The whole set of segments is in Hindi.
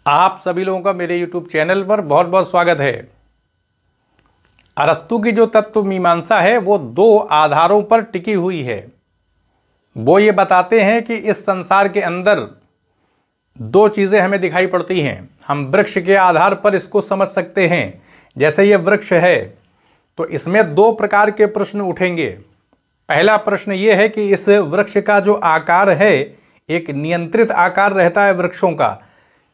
आप सभी लोगों का मेरे YouTube चैनल पर बहुत बहुत स्वागत है। अरस्तु की जो तत्व मीमांसा है वो दो आधारों पर टिकी हुई है। वो ये बताते हैं कि इस संसार के अंदर दो चीज़ें हमें दिखाई पड़ती हैं। हम वृक्ष के आधार पर इसको समझ सकते हैं। जैसे ये वृक्ष है तो इसमें दो प्रकार के प्रश्न उठेंगे। पहला प्रश्न ये है कि इस वृक्ष का जो आकार है एक नियंत्रित आकार रहता है वृक्षों का,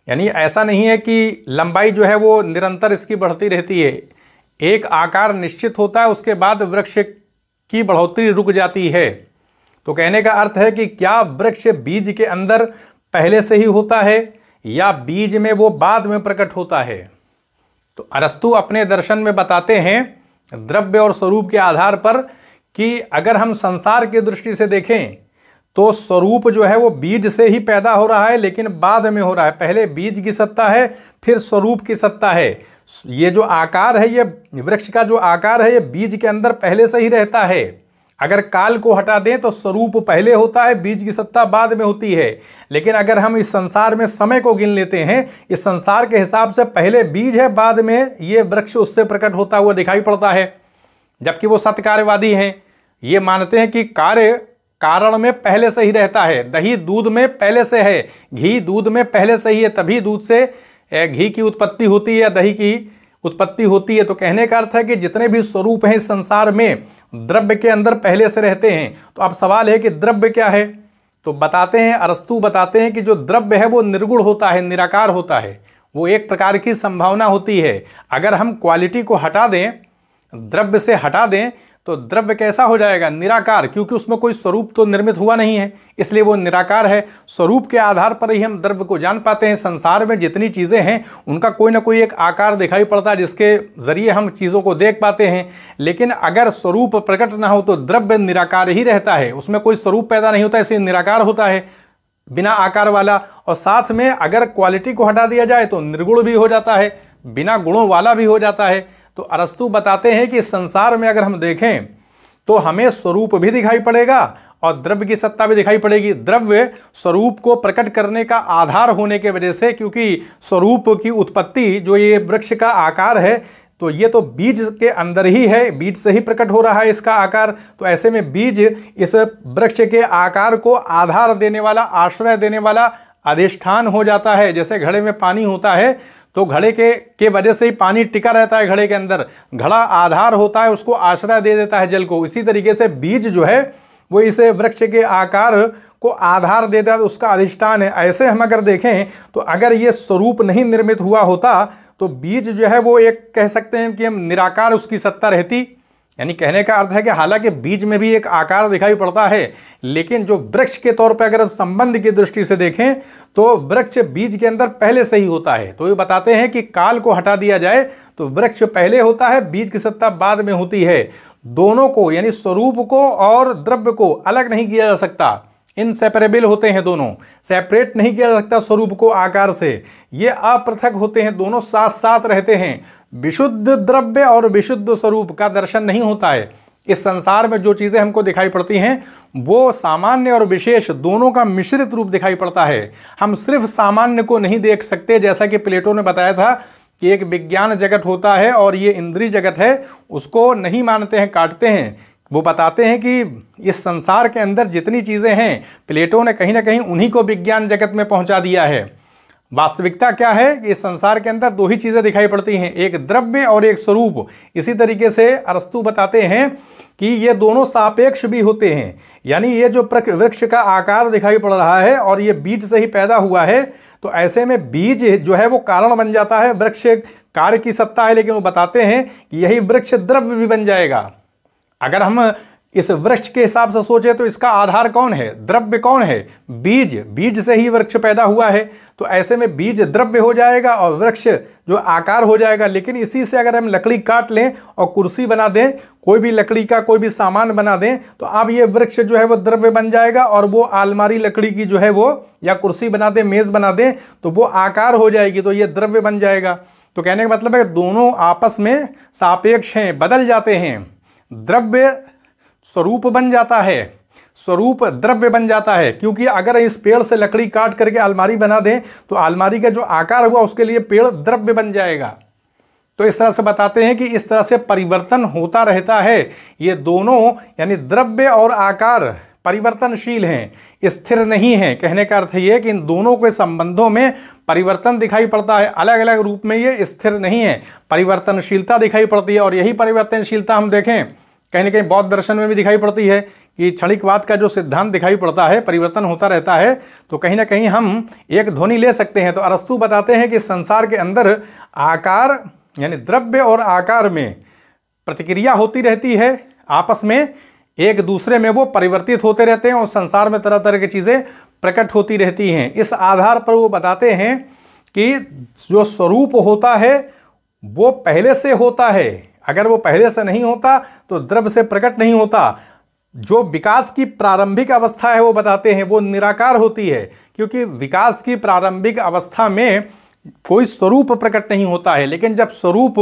यानी ऐसा नहीं है कि लंबाई जो है वो निरंतर इसकी बढ़ती रहती है। एक आकार निश्चित होता है, उसके बाद वृक्ष की बढ़ोतरी रुक जाती है। तो कहने का अर्थ है कि क्या वृक्ष बीज के अंदर पहले से ही होता है या बीज में वो बाद में प्रकट होता है। तो अरस्तु अपने दर्शन में बताते हैं द्रव्य और स्वरूप के आधार पर कि अगर हम संसार की दृष्टि से देखें तो स्वरूप जो है वो बीज से ही पैदा हो रहा है, लेकिन बाद में हो रहा है। पहले बीज की सत्ता है, फिर स्वरूप की सत्ता है। ये जो आकार है, ये वृक्ष का जो आकार है, ये बीज के अंदर पहले से ही रहता है। अगर काल को हटा दें तो स्वरूप पहले होता है, बीज की सत्ता बाद में होती है। लेकिन अगर हम इस संसार में समय को गिन लेते हैं, इस संसार के हिसाब से पहले बीज है, बाद में ये वृक्ष उससे प्रकट होता हुआ दिखाई पड़ता है। जबकि वो सत्यकार्यवादी हैं, ये मानते हैं कि कार्य कारण में पहले से ही रहता है। दही दूध में पहले से है, घी दूध में पहले से ही है, तभी दूध से घी की उत्पत्ति होती है, दही की उत्पत्ति होती है। तो कहने का अर्थ है कि जितने भी स्वरूप हैं इस संसार में द्रव्य के अंदर पहले से रहते हैं। तो अब सवाल है कि द्रव्य क्या है। तो बताते हैं, अरस्तु बताते हैं कि जो द्रव्य है वो निर्गुण होता है, निराकार होता है। वो एक प्रकार की संभावना होती है। अगर हम क्वालिटी को हटा दें, द्रव्य से हटा दें, तो द्रव्य कैसा हो जाएगा? निराकार, क्योंकि उसमें कोई स्वरूप तो निर्मित हुआ नहीं है, इसलिए वो निराकार है। स्वरूप के आधार पर ही हम द्रव्य को जान पाते हैं। संसार में जितनी चीज़ें हैं उनका कोई ना कोई एक आकार दिखाई पड़ता है जिसके जरिए हम चीज़ों को देख पाते हैं। लेकिन अगर स्वरूप प्रकट ना हो तो द्रव्य निराकार ही रहता है, उसमें कोई स्वरूप पैदा नहीं होता, इसलिए निराकार होता है, बिना आकार वाला। और साथ में अगर क्वालिटी को हटा दिया जाए तो निर्गुण भी हो जाता है, बिना गुणों वाला भी हो जाता है। तो अरस्तु बताते हैं कि संसार में अगर हम देखें तो हमें स्वरूप भी दिखाई पड़ेगा और द्रव्य की सत्ता भी दिखाई पड़ेगी। द्रव्य स्वरूप को प्रकट करने का आधार होने के वजह से, क्योंकि स्वरूप की उत्पत्ति जो ये वृक्ष का आकार है तो ये तो बीज के अंदर ही है, बीज से ही प्रकट हो रहा है इसका आकार। तो ऐसे में बीज इस वृक्ष के आकार को आधार देने वाला, आश्रय देने वाला अधिष्ठान हो जाता है। जैसे घड़े में पानी होता है तो घड़े के वजह से ही पानी टिका रहता है घड़े के अंदर, घड़ा आधार होता है, उसको आश्रय दे देता है जल को। इसी तरीके से बीज जो है वो इस वृक्ष के आकार को आधार देता है, उसका अधिष्ठान है। ऐसे हम अगर देखें तो अगर ये स्वरूप नहीं निर्मित हुआ होता तो बीज जो है वो एक कह सकते हैं कि हम निराकार उसकी सत्ता रहती। यानी कहने का अर्थ है कि हालांकि बीज में भी एक आकार दिखाई पड़ता है, लेकिन जो वृक्ष के तौर पर अगर हम संबंध की दृष्टि से देखें तो वृक्ष बीज के अंदर पहले से ही होता है। तो ये बताते हैं कि काल को हटा दिया जाए तो वृक्ष पहले होता है, बीज की सत्ता बाद में होती है। दोनों को, यानी स्वरूप को और द्रव्य को अलग नहीं किया जा सकता, इनसेपरेबल होते हैं दोनों, सेपरेट नहीं किया जा सकता स्वरूप को आकार से। ये अपृथक होते हैं, दोनों साथ साथ रहते हैं। विशुद्ध द्रव्य और विशुद्ध स्वरूप का दर्शन नहीं होता है। इस संसार में जो चीज़ें हमको दिखाई पड़ती हैं वो सामान्य और विशेष दोनों का मिश्रित रूप दिखाई पड़ता है। हम सिर्फ सामान्य को नहीं देख सकते। जैसा कि प्लेटो ने बताया था कि एक विज्ञान जगत होता है और ये इंद्रिय जगत है, उसको नहीं मानते हैं, काटते हैं। वो बताते हैं कि इस संसार के अंदर जितनी चीज़ें हैं प्लेटो ने कहीं ना कहीं उन्हीं को विज्ञान जगत में पहुंचा दिया है। वास्तविकता क्या है कि इस संसार के अंदर दो ही चीज़ें दिखाई पड़ती हैं, एक द्रव्य और एक स्वरूप। इसी तरीके से अरस्तु बताते हैं कि ये दोनों सापेक्ष भी होते हैं। यानी ये जो वृक्ष का आकार दिखाई पड़ रहा है और ये बीज से ही पैदा हुआ है, तो ऐसे में बीज जो है वो कारण बन जाता है। वृक्ष कार्य की सत्ता है, लेकिन वो बताते हैं कि यही वृक्ष द्रव्य भी बन जाएगा। अगर हम इस वृक्ष के हिसाब से सोचे तो इसका आधार कौन है? द्रव्य कौन है? बीज। बीज से ही वृक्ष पैदा हुआ है, तो ऐसे में बीज द्रव्य हो जाएगा और वृक्ष जो आकार हो जाएगा। लेकिन इसी से अगर हम लकड़ी काट लें और कुर्सी बना दें, कोई भी लकड़ी का कोई भी सामान बना दें, तो अब ये वृक्ष जो है वो द्रव्य बन जाएगा और वो आलमारी लकड़ी की जो है वो, या कुर्सी बना दें, मेज़ बना दें, तो वो आकार हो जाएगी, तो ये द्रव्य बन जाएगा। तो कहने का मतलब है दोनों आपस में सापेक्ष हैं, बदल जाते हैं। द्रव्य स्वरूप बन जाता है, स्वरूप द्रव्य बन जाता है। क्योंकि अगर इस पेड़ से लकड़ी काट करके अलमारी बना दें तो अलमारी का जो आकार हुआ उसके लिए पेड़ द्रव्य बन जाएगा। तो इस तरह से बताते हैं कि इस तरह से परिवर्तन होता रहता है। ये दोनों यानी द्रव्य और आकार परिवर्तनशील हैं, स्थिर नहीं है। कहने का अर्थ ये है कि इन दोनों के संबंधों में परिवर्तन दिखाई पड़ता है, अलग अलग रूप में ये स्थिर नहीं है, परिवर्तनशीलता दिखाई पड़ती है। और यही परिवर्तनशीलता हम देखें कहीं ना कहीं बौद्ध दर्शन में भी दिखाई पड़ती है कि क्षणिकवाद का जो सिद्धांत दिखाई पड़ता है, परिवर्तन होता रहता है। तो कहीं ना कहीं हम एक ध्वनि ले सकते हैं। तो अरस्तु बताते हैं कि संसार के अंदर आकार यानी द्रव्य और आकार में प्रतिक्रिया होती रहती है, आपस में एक दूसरे में वो परिवर्तित होते रहते हैं और संसार में तरह तरह की चीज़ें प्रकट होती रहती हैं। इस आधार पर वो बताते हैं कि जो स्वरूप होता है वो पहले से होता है, अगर वो पहले से नहीं होता तो द्रव्य से प्रकट नहीं होता। जो विकास की प्रारंभिक अवस्था है वो बताते हैं वो निराकार होती है, क्योंकि विकास की प्रारंभिक अवस्था में कोई स्वरूप प्रकट नहीं होता है। लेकिन जब स्वरूप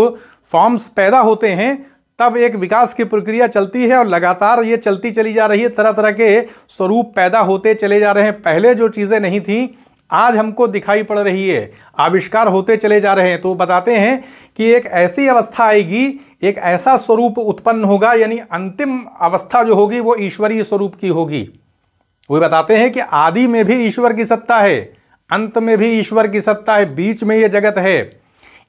फॉर्म्स पैदा होते हैं तब एक विकास की प्रक्रिया चलती है और लगातार ये चलती चली जा रही है, तरह तरह के स्वरूप पैदा होते चले जा रहे हैं। पहले जो चीज़ें नहीं थी आज हमको दिखाई पड़ रही है, आविष्कार होते चले जा रहे हैं। तो बताते हैं कि एक ऐसी अवस्था आएगी, एक ऐसा स्वरूप उत्पन्न होगा, यानी अंतिम अवस्था जो होगी वो ईश्वरीय स्वरूप की होगी। वो बताते हैं कि आदि में भी ईश्वर की सत्ता है, अंत में भी ईश्वर की सत्ता है, बीच में ये जगत है।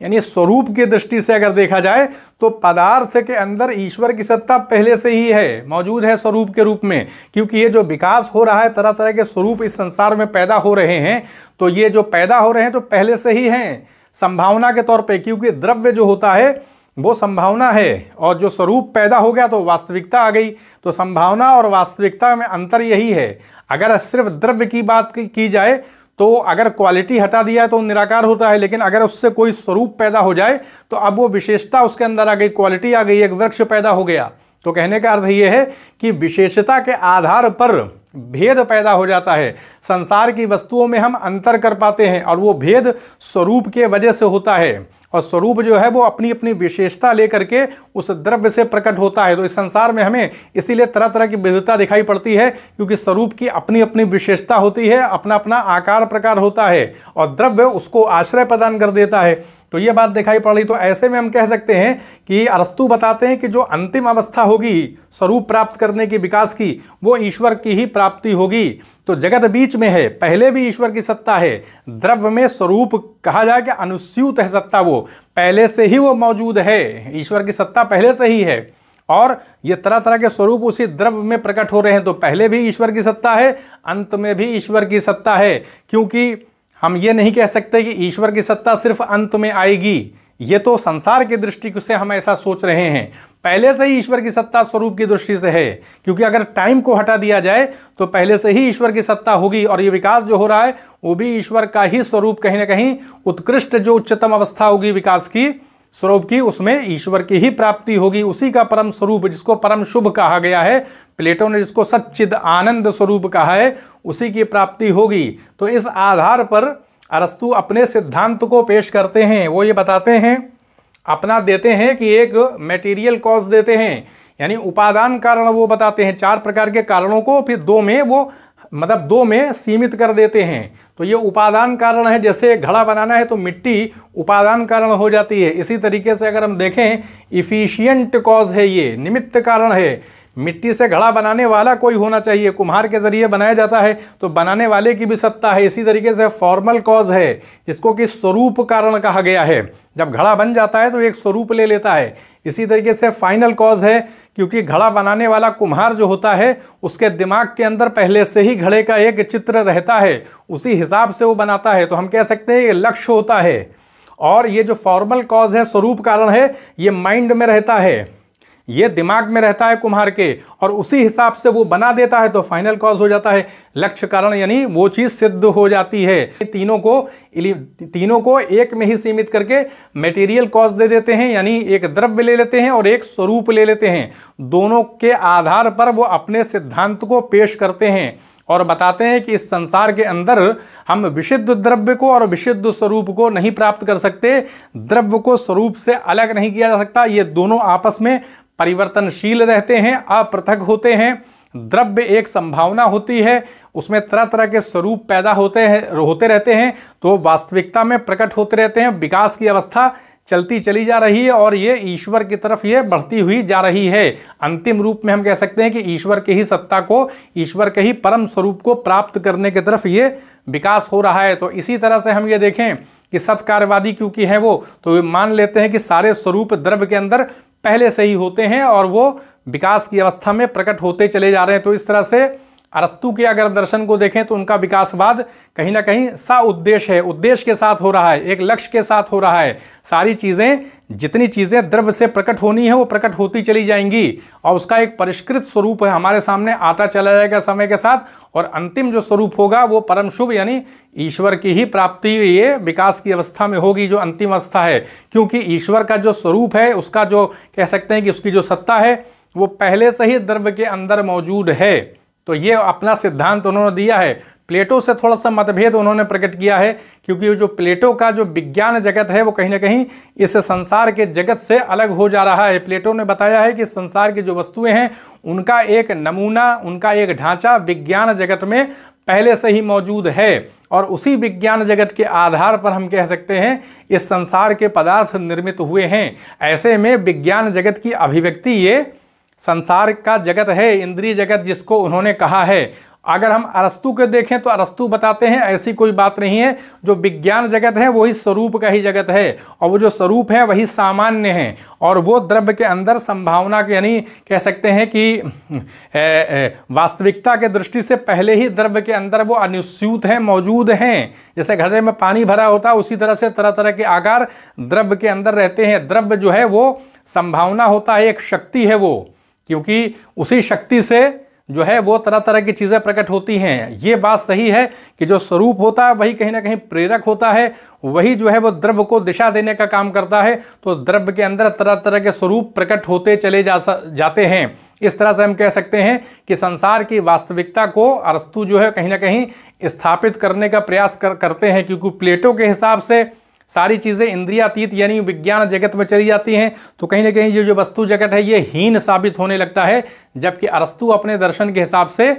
यानी स्वरूप की दृष्टि से अगर देखा जाए तो पदार्थ के अंदर ईश्वर की सत्ता पहले से ही है, मौजूद है स्वरूप के रूप में। क्योंकि ये जो विकास हो रहा है, तरह तरह के स्वरूप इस संसार में पैदा हो रहे हैं, तो ये जो पैदा हो रहे हैं तो पहले से ही हैं संभावना के तौर पे। क्योंकि द्रव्य जो होता है वो संभावना है और जो स्वरूप पैदा हो गया तो वास्तविकता आ गई। तो संभावना और वास्तविकता में अंतर यही है। अगर सिर्फ द्रव्य की बात की जाए तो अगर क्वालिटी हटा दिया तो निराकार होता है, लेकिन अगर उससे कोई स्वरूप पैदा हो जाए तो अब वो विशेषता उसके अंदर आ गई, क्वालिटी आ गई, एक वृक्ष पैदा हो गया। तो कहने का अर्थ ये है कि विशेषता के आधार पर भेद पैदा हो जाता है। संसार की वस्तुओं में हम अंतर कर पाते हैं और वो भेद स्वरूप के वजह से होता है। और स्वरूप जो है वो अपनी अपनी विशेषता लेकर के उस द्रव्य से प्रकट होता है। तो इस संसार में हमें इसीलिए तरह तरह की विविधता दिखाई पड़ती है, क्योंकि स्वरूप की अपनी अपनी विशेषता होती है, अपना अपना आकार प्रकार होता है और द्रव्य उसको आश्रय प्रदान कर देता है। तो ये बात दिखाई पड़ रही। तो ऐसे में हम कह सकते हैं कि अरस्तु बताते हैं कि जो अंतिम अवस्था होगी स्वरूप प्राप्त करने की, विकास की, वो ईश्वर की ही प्राप्ति होगी। तो जगत बीच में है, पहले भी ईश्वर की सत्ता है। द्रव्य में स्वरूप कहा जाए कि अनुस्यूत है सत्ता, वो पहले से ही वो मौजूद है, ईश्वर की सत्ता पहले से ही है। और ये तरह तरह के स्वरूप उसी द्रव्य में प्रकट हो रहे हैं। तो पहले भी ईश्वर की सत्ता है, अंत में भी ईश्वर की सत्ता है। क्योंकि हम ये नहीं कह सकते कि ईश्वर की सत्ता सिर्फ अंत में आएगी, ये तो संसार की दृष्टि से हम ऐसा सोच रहे हैं। पहले से ही ईश्वर की सत्ता स्वरूप की दृष्टि से है, क्योंकि अगर टाइम को हटा दिया जाए तो पहले से ही ईश्वर की सत्ता होगी। और ये विकास जो हो रहा है वो भी ईश्वर का ही स्वरूप, कहीं ना कहीं उत्कृष्ट जो उच्चतम अवस्था होगी विकास की, स्वरूप की, उसमें ईश्वर की ही प्राप्ति होगी। उसी का परम स्वरूप, जिसको परम शुभ कहा गया है, प्लेटो ने जिसको सच्चिद आनंद स्वरूप कहा है, उसी की प्राप्ति होगी। तो इस आधार पर अरस्तु अपने सिद्धांत को पेश करते हैं। वो ये बताते हैं, अपना देते हैं कि एक मटेरियल कॉज देते हैं, यानी उपादान कारण वो बताते हैं। 4 प्रकार के कारणों को फिर 2 में वो मतलब 2 में सीमित कर देते हैं। तो ये उपादान कारण है। जैसे घड़ा बनाना है तो मिट्टी उपादान कारण हो जाती है। इसी तरीके से अगर हम देखें इफिशियंट कॉज है, ये निमित्त कारण है। मिट्टी से घड़ा बनाने वाला कोई होना चाहिए, कुम्हार के जरिए बनाया जाता है तो बनाने वाले की भी सत्ता है। इसी तरीके से फॉर्मल कॉज है, जिसको कि स्वरूप कारण कहा गया है। जब घड़ा बन जाता है तो एक स्वरूप ले लेता है। इसी तरीके से फाइनल कॉज है, क्योंकि घड़ा बनाने वाला कुम्हार जो होता है उसके दिमाग के अंदर पहले से ही घड़े का एक चित्र रहता है, उसी हिसाब से वो बनाता है। तो हम कह सकते हैं ये लक्ष्य होता है। और ये जो फॉर्मल कॉज है, स्वरूप कारण है, ये माइंड में रहता है, ये दिमाग में रहता है कुम्हार के, और उसी हिसाब से वो बना देता है। तो फाइनल कॉज हो जाता है लक्ष्य कारण, यानी वो चीज़ सिद्ध हो जाती है। तीनों को एक में ही सीमित करके मटेरियल कॉज दे देते हैं, यानी एक द्रव्य ले लेते हैं और एक स्वरूप ले लेते हैं। दोनों के आधार पर वो अपने सिद्धांत को पेश करते हैं और बताते हैं कि इस संसार के अंदर हम विशुद्ध द्रव्य को और विशुद्ध स्वरूप को नहीं प्राप्त कर सकते। द्रव्य को स्वरूप से अलग नहीं किया जा सकता। ये दोनों आपस में परिवर्तनशील रहते हैं, अपृथक होते हैं। द्रव्य एक संभावना होती है, उसमें तरह तरह के स्वरूप पैदा होते रहते हैं, तो वास्तविकता में प्रकट होते रहते हैं। विकास की अवस्था चलती चली जा रही है और ये ईश्वर की तरफ ये बढ़ती हुई जा रही है। अंतिम रूप में हम कह सकते हैं कि ईश्वर के ही सत्ता को, ईश्वर के ही परम स्वरूप को प्राप्त करने की तरफ ये विकास हो रहा है। तो इसी तरह से हम ये देखें कि सत्कार्यवादी क्योंकि है वो, तो मान लेते हैं कि सारे स्वरूप द्रव्य के अंदर पहले से ही होते हैं और वो विकास की अवस्था में प्रकट होते चले जा रहे हैं। तो इस तरह से अरस्तु के अगर दर्शन को देखें तो उनका विकासवाद कहीं ना कहीं सा उद्देश्य है, उद्देश्य के साथ हो रहा है, एक लक्ष्य के साथ हो रहा है। सारी चीज़ें, जितनी चीज़ें द्रव्य से प्रकट होनी है वो प्रकट होती चली जाएंगी और उसका एक परिष्कृत स्वरूप है हमारे सामने आता चला जाएगा समय के साथ, और अंतिम जो स्वरूप होगा वो परम शुभ यानी ईश्वर की ही प्राप्ति ये विकास की अवस्था में होगी, जो अंतिम अवस्था है। क्योंकि ईश्वर का जो स्वरूप है, उसका जो कह सकते हैं कि उसकी जो सत्ता है वो पहले से ही द्रव्य के अंदर मौजूद है। तो ये अपना सिद्धांत उन्होंने दिया है। प्लेटो से थोड़ा सा मतभेद उन्होंने प्रकट किया है, क्योंकि जो प्लेटो का जो विज्ञान जगत है वो कहीं ना कहीं इस संसार के जगत से अलग हो जा रहा है। प्लेटो ने बताया है कि संसार की जो वस्तुएं हैं उनका एक नमूना, उनका एक ढांचा विज्ञान जगत में पहले से ही मौजूद है और उसी विज्ञान जगत के आधार पर हम कह सकते हैं इस संसार के पदार्थ निर्मित हुए हैं। ऐसे में विज्ञान जगत की अभिव्यक्ति ये संसार का जगत है, इंद्रिय जगत जिसको उन्होंने कहा है। अगर हम अरस्तु के देखें तो अरस्तु बताते हैं ऐसी कोई बात नहीं है, जो विज्ञान जगत है वही स्वरूप का ही जगत है और वो जो स्वरूप है वही सामान्य है और वो द्रव्य के अंदर संभावना के यानी कह सकते हैं कि वास्तविकता के दृष्टि से पहले ही द्रव्य के अंदर वो अनुस्यूत हैं, मौजूद हैं। जैसे घड़े में पानी भरा होता है उसी तरह से तरह तरह के आकार द्रव्य के अंदर रहते हैं। द्रव्य जो है वो संभावना होता है, एक शक्ति है वो, क्योंकि उसी शक्ति से जो है वो तरह तरह की चीज़ें प्रकट होती हैं। ये बात सही है कि जो स्वरूप होता है वही कहीं ना कहीं प्रेरक होता है, वही जो है वो द्रव्य को दिशा देने का काम करता है। तो द्रव्य के अंदर तरह तरह के स्वरूप प्रकट होते चले जाते हैं। इस तरह से हम कह सकते हैं कि संसार की वास्तविकता को अरस्तु जो है कहीं ना कहीं स्थापित करने का प्रयास करते हैं, क्योंकि प्लेटो के हिसाब से सारी चीज़ें इंद्रियातीत यानी विज्ञान जगत में चली जाती हैं, तो कहीं ना कहीं ये जो वस्तु जगत है ये हीन साबित होने लगता है। जबकि अरस्तु अपने दर्शन के हिसाब से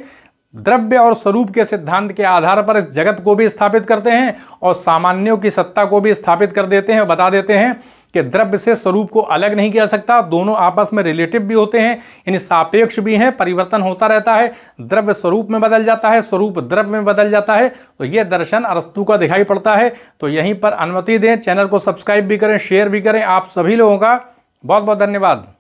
द्रव्य और स्वरूप के सिद्धांत के आधार पर इस जगत को भी स्थापित करते हैं और सामान्यों की सत्ता को भी स्थापित कर देते हैं, बता देते हैं कि द्रव्य से स्वरूप को अलग नहीं किया सकता, दोनों आपस में रिलेटिव भी होते हैं, यानी सापेक्ष भी हैं, परिवर्तन होता रहता है, द्रव्य स्वरूप में बदल जाता है, स्वरूप द्रव्य में बदल जाता है। तो ये दर्शन अरस्तु का दिखाई पड़ता है। तो यहीं पर अनुमति दें, चैनल को सब्सक्राइब भी करें, शेयर भी करें। आप सभी लोगों का बहुत बहुत धन्यवाद।